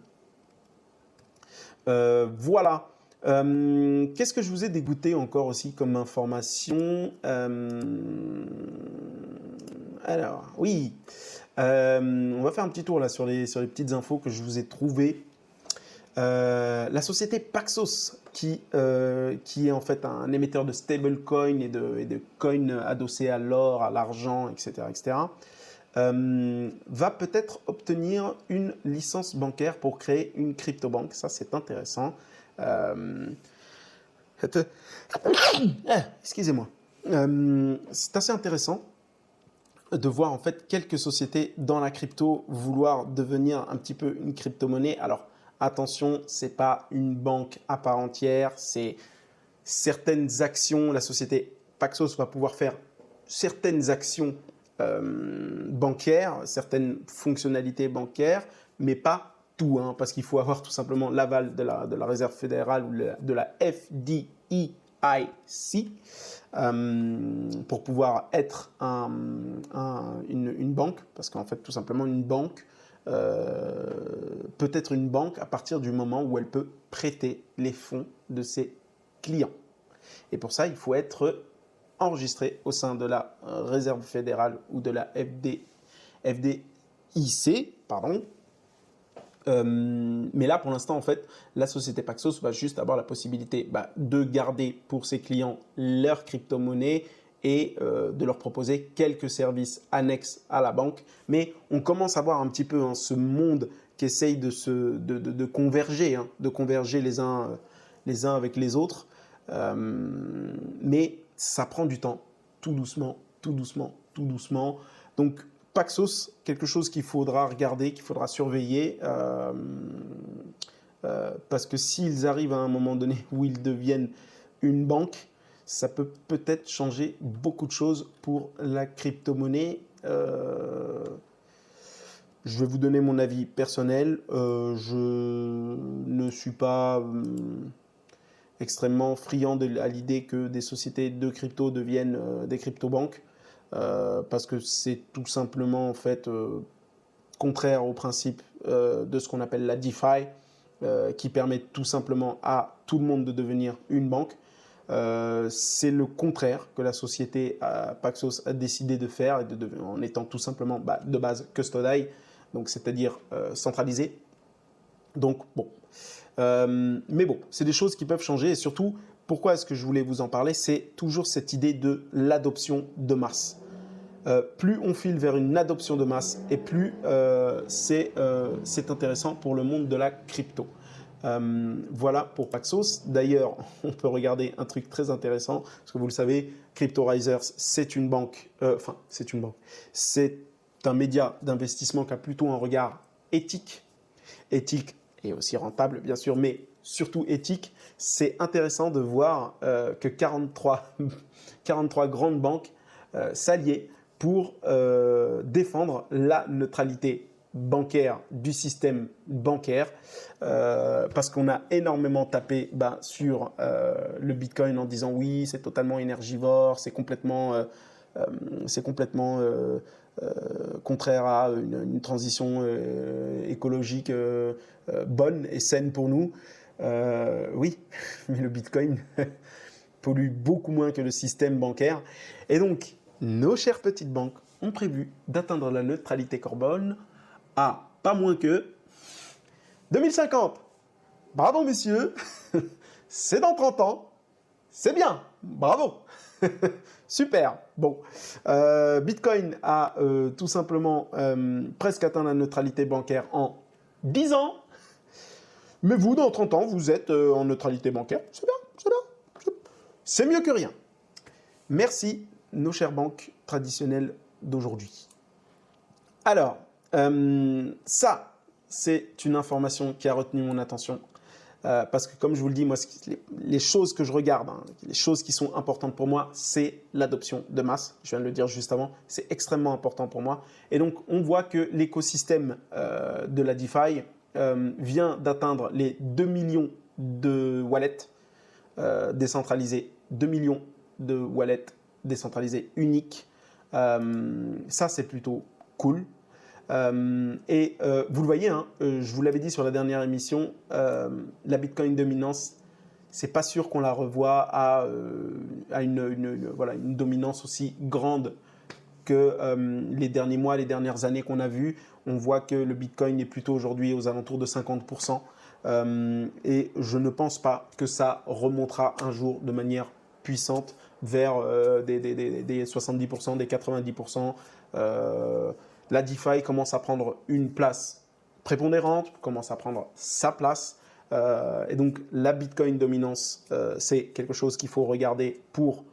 Voilà. Qu'est-ce que je vous ai dégoûté encore aussi comme information alors, oui. On va faire un petit tour là sur les petites infos que je vous ai trouvées. La société Paxos, qui est en fait un émetteur de stablecoin et de coins adossés à l'or, à l'argent, etc., va peut-être obtenir une licence bancaire pour créer une crypto-banque. Ça, c'est intéressant. Excusez-moi. C'est assez intéressant de voir en fait quelques sociétés dans la crypto vouloir devenir un petit peu une crypto-monnaie. Alors, attention, ce n'est pas une banque à part entière, c'est certaines actions. La société Paxos va pouvoir faire certaines actions bancaires, certaines fonctionnalités bancaires, mais pas tout, hein, parce qu'il faut avoir tout simplement l'aval de la Réserve fédérale ou de la FDIC pour pouvoir être une banque, parce qu'en fait, tout simplement, une banque peut être une banque à partir du moment où elle peut prêter les fonds de ses clients. Et pour ça, il faut être enregistré au sein de la Réserve fédérale ou de la FDIC, pardon. Mais là, pour l'instant, en fait, la société Paxos va juste avoir la possibilité de garder pour ses clients leur crypto-monnaie et de leur proposer quelques services annexes à la banque. Mais on commence à voir un petit peu ce monde qui essaye de converger, de converger les uns avec les autres. Mais ça prend du temps, tout doucement, tout doucement, tout doucement. Donc, Paxos, quelque chose qu'il faudra regarder, qu'il faudra surveiller, parce que s'ils arrivent à un moment donné où ils deviennent une banque, ça peut peut-être changer beaucoup de choses pour la crypto-monnaie. Je vais vous donner mon avis personnel. Je ne suis pas extrêmement friand à l'idée que des sociétés de crypto deviennent des crypto-banques. Parce que c'est tout simplement en fait contraire au principe de ce qu'on appelle la DeFi, qui permet tout simplement à tout le monde de devenir une banque. C'est le contraire que la société Paxos a décidé de faire en étant tout simplement de base custody, donc c'est-à-dire centralisé. Donc bon, mais bon, c'est des choses qui peuvent changer et surtout, pourquoi est-ce que je voulais vous en parler? C'est toujours cette idée de l'adoption de masse. Plus on file vers une adoption de masse et plus c'est intéressant pour le monde de la crypto. Voilà pour Paxos. D'ailleurs, on peut regarder un truc très intéressant, parce que vous le savez, CryptoRisers, c'est une banque, c'est un média d'investissement qui a plutôt un regard éthique et aussi rentable, bien sûr, mais surtout éthique. C'est intéressant de voir que 43 grandes banques s'alliaient pour défendre la neutralité bancaire du système bancaire, parce qu'on a énormément tapé sur le Bitcoin en disant oui, c'est totalement énergivore, c'est complètement contraire à une transition écologique bonne et saine pour nous. Oui, mais le Bitcoin pollue beaucoup moins que le système bancaire. Et donc, nos chères petites banques ont prévu d'atteindre la neutralité carbone à pas moins que 2050. Bravo, messieurs. C'est dans 30 ans. C'est bien. Bravo. Super. Bon. Bitcoin a tout simplement presque atteint la neutralité bancaire en 10 ans. Mais vous, dans 30 ans, vous êtes en neutralité bancaire. C'est bien. C'est bien. C'est mieux que rien. Merci, nos chères banques traditionnelles d'aujourd'hui. Alors, ça, c'est une information qui a retenu mon attention. Parce que comme je vous le dis, moi, les choses que je regarde, les choses qui sont importantes pour moi, c'est l'adoption de masse. Je viens de le dire juste avant, c'est extrêmement important pour moi. Et donc, on voit que l'écosystème de la DeFi vient d'atteindre les 2 millions de wallets décentralisés, 2 millions de wallets décentralisés uniques. Ça, c'est plutôt cool. Et vous le voyez, je vous l'avais dit sur la dernière émission, la Bitcoin dominance, c'est pas sûr qu'on la revoie à une dominance aussi grande que les derniers mois, les dernières années qu'on a vues. On voit que le Bitcoin est plutôt aujourd'hui aux alentours de 50%. Et je ne pense pas que ça remontera un jour de manière puissante vers des 70%, des 90%. La DeFi commence à prendre une place prépondérante, commence à prendre sa place. Et donc, la Bitcoin dominance, c'est quelque chose qu'il faut regarder pour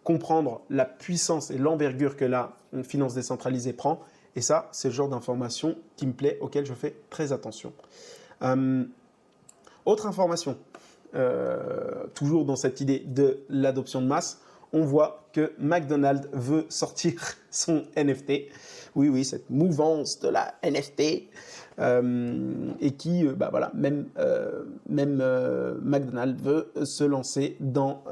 comprendre la puissance et l'envergure que la finance décentralisée prend. Et ça, c'est le genre d'information qui me plaît, auquel je fais très attention. Autre information, toujours dans cette idée de l'adoption de masse, on voit que McDonald's veut sortir son NFT. Oui, oui, cette mouvance de la NFT. Et qui, voilà, même McDonald's veut se lancer dans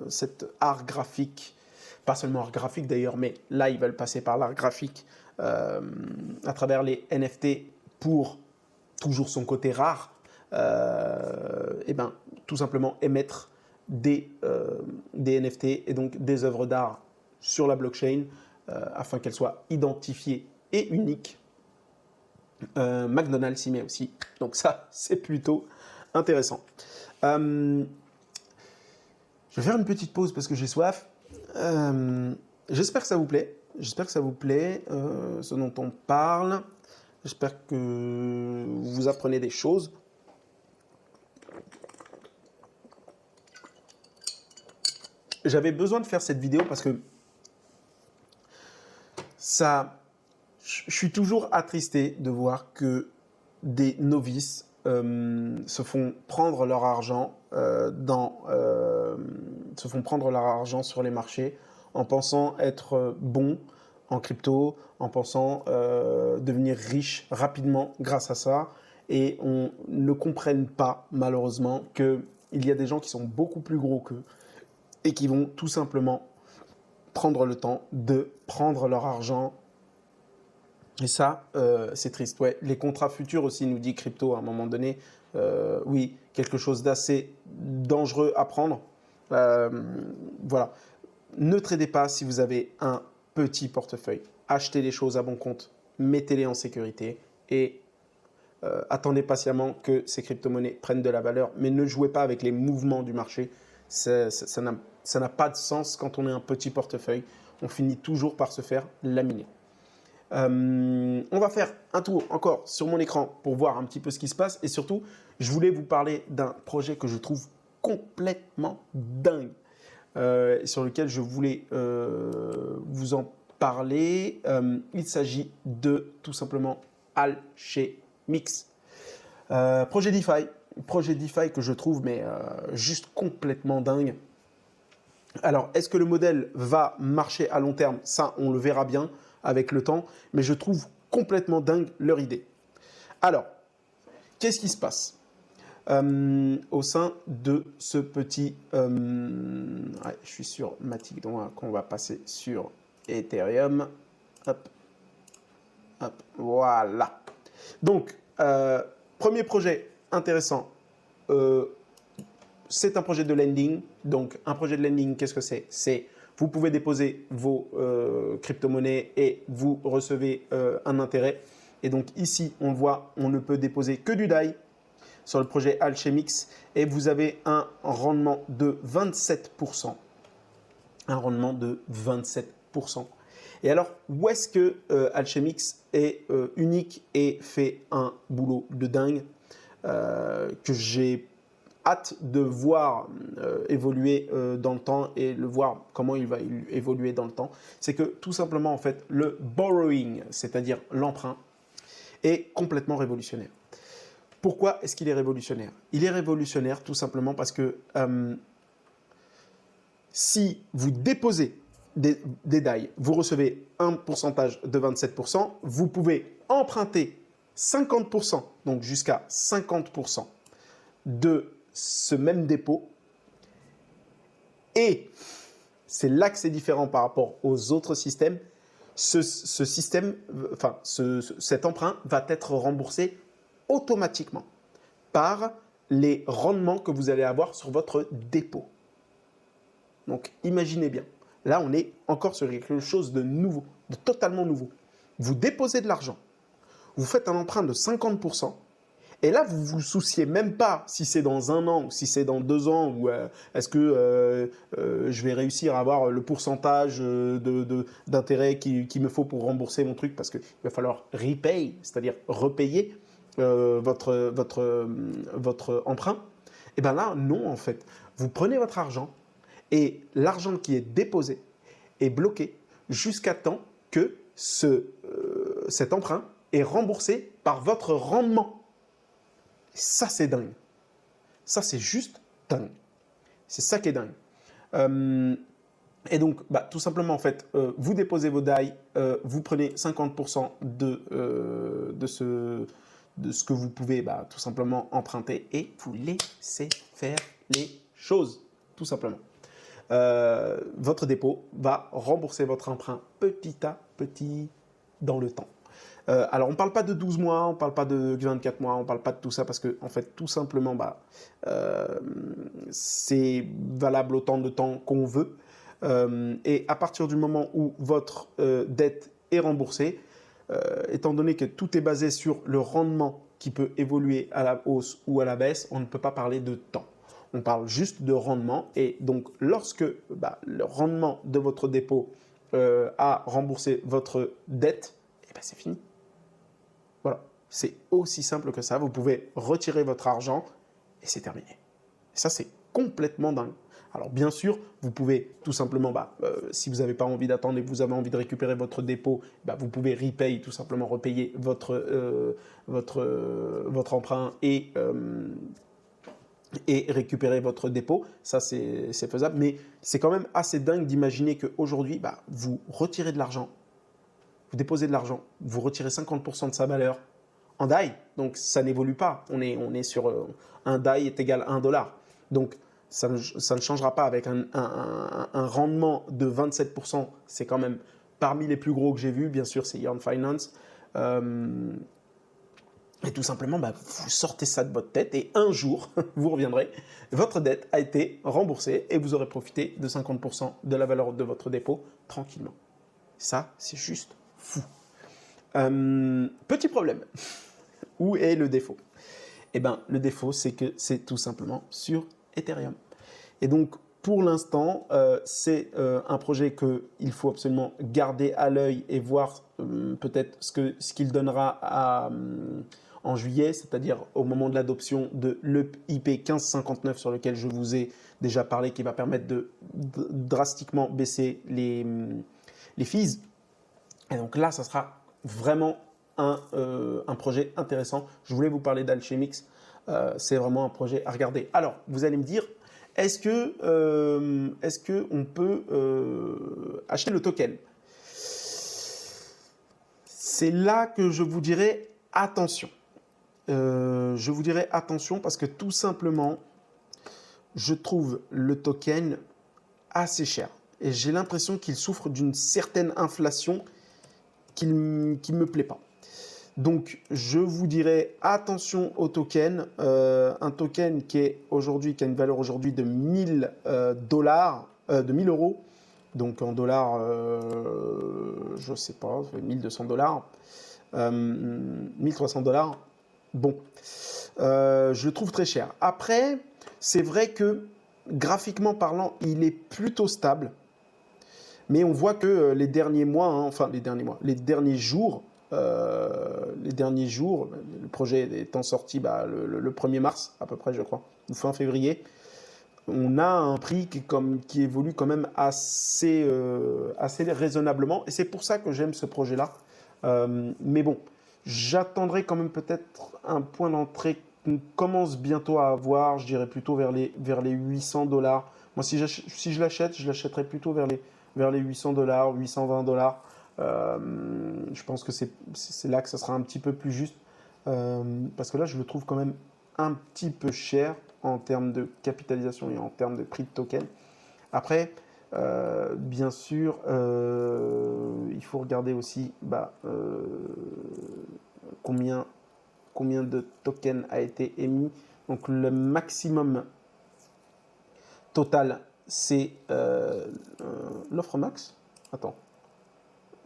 cet art graphique. Pas seulement art graphique d'ailleurs, mais là, ils veulent passer par l'art graphique à travers les NFT pour toujours son côté rare. Et tout simplement émettre des NFT et donc des œuvres d'art sur la blockchain afin qu'elles soient identifiées et uniques. McDonald's s'y met aussi, donc ça c'est plutôt intéressant. Je vais faire une petite pause parce que j'ai soif. J'espère que ça vous plaît. J'espère que ça vous plaît, ce dont on parle. J'espère que vous apprenez des choses. J'avais besoin de faire cette vidéo parce que je suis toujours attristé de voir que des novices se font prendre leur argent sur les marchés en pensant être bons en crypto, en pensant devenir riches rapidement grâce à ça. Et on ne comprenne pas, malheureusement, qu'il y a des gens qui sont beaucoup plus gros qu'eux et qui vont tout simplement prendre le temps de prendre leur argent. Et ça, c'est triste. Ouais. Les contrats futurs aussi, nous dit Crypto à un moment donné. Oui, quelque chose d'assez dangereux à prendre. Voilà. Ne tradez pas si vous avez un petit portefeuille. Achetez les choses à bon compte, mettez-les en sécurité et attendez patiemment que ces crypto-monnaies prennent de la valeur. Mais ne jouez pas avec les mouvements du marché. Ça n'a pas de sens quand on est un petit portefeuille. On finit toujours par se faire laminer. On va faire un tour encore sur mon écran pour voir un petit peu ce qui se passe. Et surtout, je voulais vous parler d'un projet que je trouve complètement dingue. Sur lequel je voulais vous en parler. Il s'agit de tout simplement Alchemix. Projet DeFi que je trouve juste complètement dingue. Alors, est-ce que le modèle va marcher à long terme? Ça, on le verra bien avec le temps, mais je trouve complètement dingue leur idée. Alors, qu'est-ce qui se passe au sein de ce petit... ouais, je suis sur Matic, donc on va passer sur Ethereum. Hop, hop, voilà. Donc, premier projet intéressant. C'est un projet de lending. Donc, un projet de lending, qu'est-ce que c'est? C'est vous pouvez déposer vos crypto-monnaies et vous recevez un intérêt. Et donc, ici, on voit, on ne peut déposer que du DAI sur le projet Alchemix et vous avez un rendement de 27%. Un rendement de 27%. Et alors, où est-ce que Alchemix est unique et fait un boulot de dingue que j'ai hâte de voir évoluer dans le temps et le voir comment il va évoluer dans le temps. C'est que tout simplement, en fait, le borrowing, c'est-à-dire l'emprunt, est complètement révolutionnaire. Pourquoi est-ce qu'il est révolutionnaire? Il est révolutionnaire tout simplement parce que si vous déposez des DAI, vous recevez un pourcentage de 27%, vous pouvez emprunter 50%, donc jusqu'à 50% de ce même dépôt. Et c'est là que c'est différent par rapport aux autres systèmes. Cet emprunt va être remboursé automatiquement par les rendements que vous allez avoir sur votre dépôt. Donc, imaginez bien. Là, on est encore sur quelque chose de nouveau, de totalement nouveau. Vous déposez de l'argent, vous faites un emprunt de 50%, et là, vous ne vous souciez même pas si c'est dans 1 an ou si c'est dans 2 ans, ou est-ce que je vais réussir à avoir le pourcentage d'intérêt qu'il me faut pour rembourser mon truc, parce qu'il va falloir repay, c'est-à-dire repayer votre emprunt. Et bien là, non, en fait. Vous prenez votre argent et l'argent qui est déposé est bloqué jusqu'à temps que cet emprunt est remboursé par votre rendement. Ça, c'est dingue. Ça, c'est juste dingue. C'est ça qui est dingue. Et donc, tout simplement, en fait, vous déposez vos DAI, vous prenez 50% de ce que vous pouvez tout simplement emprunter et vous laissez faire les choses, tout simplement. Votre dépôt va rembourser votre emprunt petit à petit dans le temps. Alors, on ne parle pas de 12 mois, on ne parle pas de 24 mois, on ne parle pas de tout ça parce que, en fait, tout simplement, c'est valable autant de temps qu'on veut. Et à partir du moment où votre dette est remboursée, étant donné que tout est basé sur le rendement qui peut évoluer à la hausse ou à la baisse, on ne peut pas parler de temps. On parle juste de rendement. Et donc, lorsque le rendement de votre dépôt a remboursé votre dette, c'est fini. Voilà, c'est aussi simple que ça. Vous pouvez retirer votre argent et c'est terminé. Et ça, c'est complètement dingue. Alors bien sûr, vous pouvez tout simplement, si vous n'avez pas envie d'attendre et que vous avez envie de récupérer votre dépôt, vous pouvez repay, tout simplement repayer votre emprunt et récupérer votre dépôt. Ça, c'est faisable. Mais c'est quand même assez dingue d'imaginer qu'aujourd'hui, vous retirez de l'argent, vous déposez de l'argent, vous retirez 50% de sa valeur en DAI. Donc, ça n'évolue pas. On est sur un DAI est égal à 1 dollar. Donc, ça ne changera pas avec un rendement de 27%. C'est quand même parmi les plus gros que j'ai vus. Bien sûr, c'est Yearn Finance. Et tout simplement, vous sortez ça de votre tête et un jour, vous reviendrez, votre dette a été remboursée et vous aurez profité de 50% de la valeur de votre dépôt tranquillement. Ça, c'est juste fou. Petit problème. Où est le défaut? Le défaut, c'est que c'est tout simplement sur Ethereum. Et donc, pour l'instant, c'est un projet qu'il faut absolument garder à l'œil et voir peut-être ce qu'il donnera en juillet, c'est-à-dire au moment de l'adoption de l'EIP 1559 sur lequel je vous ai déjà parlé, qui va permettre de drastiquement baisser les fees. Et donc là, ça sera vraiment un projet intéressant. Je voulais vous parler d'Alchemix. C'est vraiment un projet à regarder. Alors, vous allez me dire, est-ce qu'on peut acheter le token? C'est là que je vous dirais attention. Je vous dirais attention parce que tout simplement, je trouve le token assez cher. Et j'ai l'impression qu'il souffre d'une certaine inflation qui ne me plaît pas. Donc, je vous dirais attention au token. Un token qui a une valeur aujourd'hui de 1000 dollars, de 1000 euros. Donc, en dollars, je ne sais pas, 1200 dollars, 1300 dollars. Bon, je le trouve très cher. Après, c'est vrai que graphiquement parlant, il est plutôt stable. Mais on voit que les derniers mois, les derniers jours, le projet étant sorti le 1er mars à peu près, je crois, ou fin février, on a un prix qui évolue quand même assez raisonnablement. Et c'est pour ça que j'aime ce projet-là. Mais bon, j'attendrai quand même peut-être un point d'entrée qu'on commence bientôt à avoir, je dirais plutôt vers les 800 dollars. Moi, si je l'achèterais plutôt vers les 800 dollars, 820 dollars. Je pense que c'est là que ça sera un petit peu plus juste. Parce que là, je le trouve quand même un petit peu cher en termes de capitalisation et en termes de prix de token. Après, bien sûr, il faut regarder aussi combien de tokens a été émis. Donc, le maximum total, c'est l'offre max. Attends.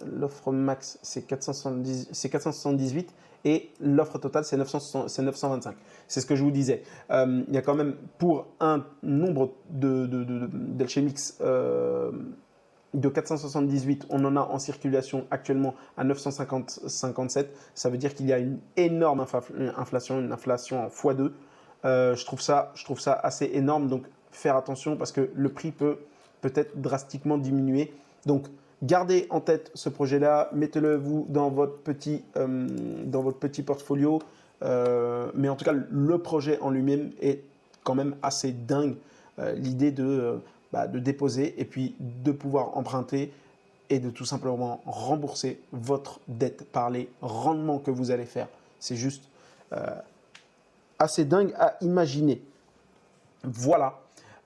L'offre max, c'est 478 et l'offre totale, c'est 925. C'est ce que je vous disais. Il y a quand même, pour un nombre d'Alchemix de 478, on en a en circulation actuellement à 957. Ça veut dire qu'il y a une énorme inflation, une inflation en x2. Je trouve ça assez énorme. Donc, faire attention parce que le prix peut peut-être drastiquement diminuer. Donc, gardez en tête ce projet-là, mettez-le vous dans votre petit portfolio. Mais en tout cas, le projet en lui-même est quand même assez dingue. L'idée de de déposer et puis de pouvoir emprunter et de tout simplement rembourser votre dette par les rendements que vous allez faire. C'est juste assez dingue à imaginer. Voilà.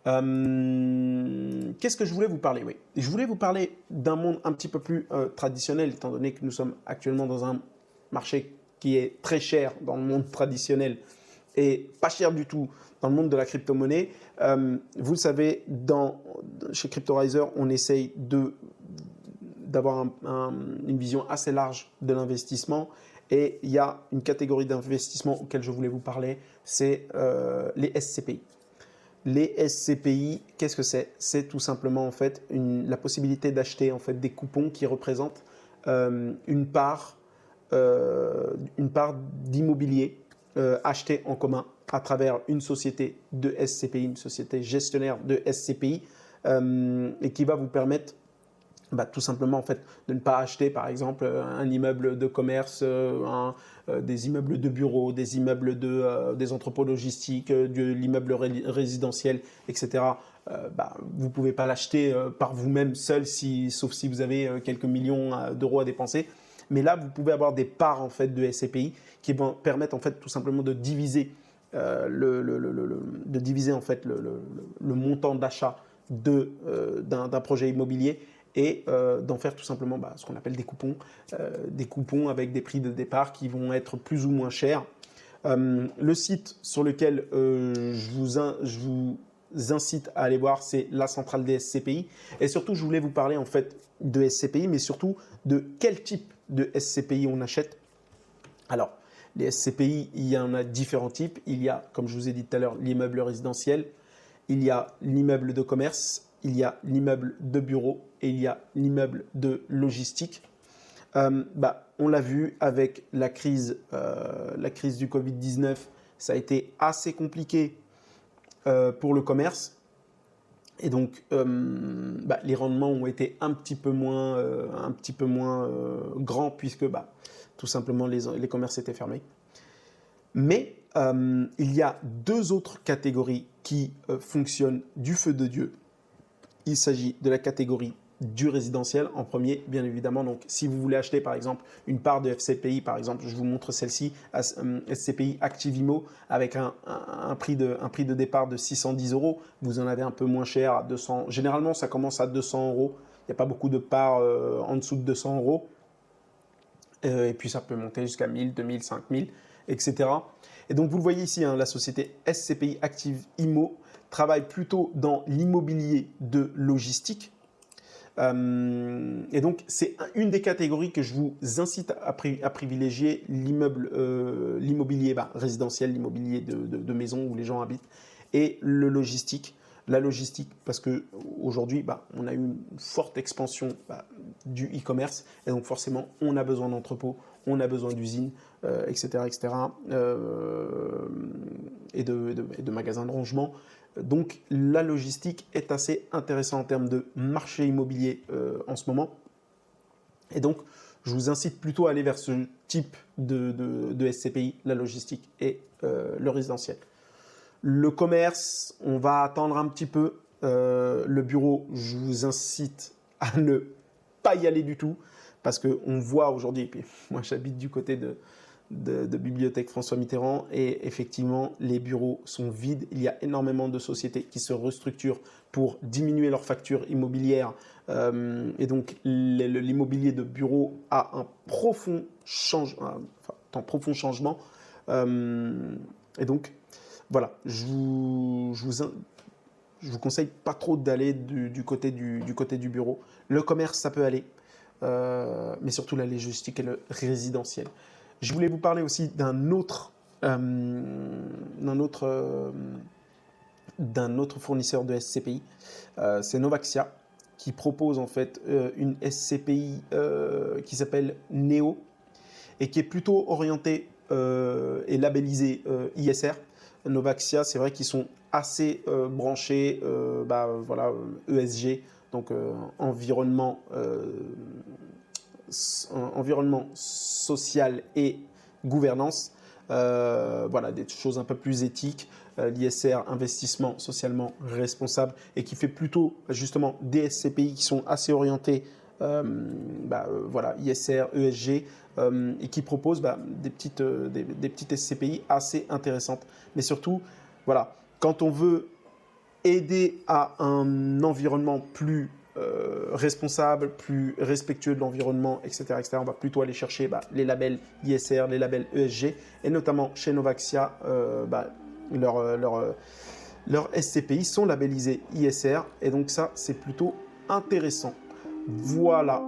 Qu'est-ce que je voulais vous parler? Oui, je voulais vous parler d'un monde un petit peu plus traditionnel, étant donné que nous sommes actuellement dans un marché qui est très cher dans le monde traditionnel et pas cher du tout dans le monde de la crypto-monnaie. Vous le savez, chez Cryptorizer, on essaye d'avoir une vision assez large de l'investissement. Et il y a une catégorie d'investissement auquel je voulais vous parler, c'est les SCPI. Les SCPI, qu'est-ce que c'est? C'est tout simplement en fait la possibilité d'acheter en fait des coupons qui représentent une part d'immobilier acheté en commun à travers une société de SCPI, une société gestionnaire de SCPI, et qui va vous permettre tout simplement en fait, de ne pas acheter par exemple un immeuble de commerce, des immeubles de bureaux, des immeubles des entrepôts logistiques, de l'immeuble résidentiel, etc. Vous ne pouvez pas l'acheter par vous-même seul, sauf si vous avez quelques millions d'euros à dépenser. Mais là, vous pouvez avoir des parts en fait, de SCPI qui vont permettre en fait, tout simplement de diviser, en fait, le montant d'achat d'un projet immobilier et d'en faire tout simplement ce qu'on appelle des coupons avec des prix de départ qui vont être plus ou moins chers. Le site sur lequel je vous incite à aller voir, c'est la centrale des SCPI. Et surtout, je voulais vous parler en fait de SCPI, mais surtout de quel type de SCPI on achète. Alors, les SCPI, il y en a différents types. Il y a, comme je vous ai dit tout à l'heure, l'immeuble résidentiel, il y a l'immeuble de commerce, il y a l'immeuble de bureau et il y a l'immeuble de logistique. On l'a vu avec la crise du Covid-19, ça a été assez compliqué pour le commerce. Et donc, les rendements ont été un petit peu moins grands puisque tout simplement les commerces étaient fermés. Mais il y a deux autres catégories qui fonctionnent du feu de Dieu. Il s'agit de la catégorie du résidentiel en premier, bien évidemment. Donc, si vous voulez acheter, par exemple, une part de FCPI, par exemple, je vous montre celle-ci, SCPI Active Immo, avec un prix de départ de 610 €. Vous en avez un peu moins cher, à 200. Généralement, ça commence à 200 €. Il n'y a pas beaucoup de parts en dessous de 200 €. Et puis, ça peut monter jusqu'à 1000, 2000, 5000, etc. Et donc, vous le voyez ici, la société SCPI Active Immo travaille plutôt dans l'immobilier de logistique. Et donc, c'est une des catégories que je vous incite à privilégier, l'immobilier résidentiel, l'immobilier de maison où les gens habitent, et le logistique. La logistique, parce qu'aujourd'hui, on a eu une forte expansion du e-commerce, et donc forcément, on a besoin d'entrepôts, on a besoin d'usines, etc., et de magasins de rangement. Donc la logistique est assez intéressante en termes de marché immobilier en ce moment. Et donc, je vous incite plutôt à aller vers ce type de SCPI, la logistique et le résidentiel. Le commerce, on va attendre un petit peu. Le bureau, je vous incite à ne pas y aller du tout parce qu'on voit aujourd'hui, et puis moi j'habite du côté de Bibliothèque François Mitterrand et effectivement les bureaux sont vides. Il y a énormément de sociétés qui se restructurent pour diminuer leurs factures immobilières et donc l'immobilier de bureau a un profond changement. Et donc voilà, je vous conseille pas trop d'aller du côté du bureau. Le commerce, ça peut aller, mais surtout la logistique et le résidentiel. Je voulais vous parler aussi d'un autre fournisseur de SCPI. C'est Novaxia qui propose en fait une SCPI qui s'appelle Neo et qui est plutôt orientée et labellisée ISR. Novaxia, c'est vrai qu'ils sont assez branchés ESG, donc environnement social et gouvernance. voilà, des choses un peu plus éthiques, l'ISR, investissement socialement responsable, et qui fait plutôt justement des SCPI qui sont assez orientés, voilà, ISR, ESG, et qui proposent des petites SCPI assez intéressantes. Mais surtout, voilà, quand on veut aider à un environnement plus responsable, plus respectueux de l'environnement, etc., on va plutôt aller chercher les labels ISR, les labels ESG, et notamment chez Novaxia, leurs SCPI sont labellisés ISR, et donc ça, c'est plutôt intéressant. Voilà.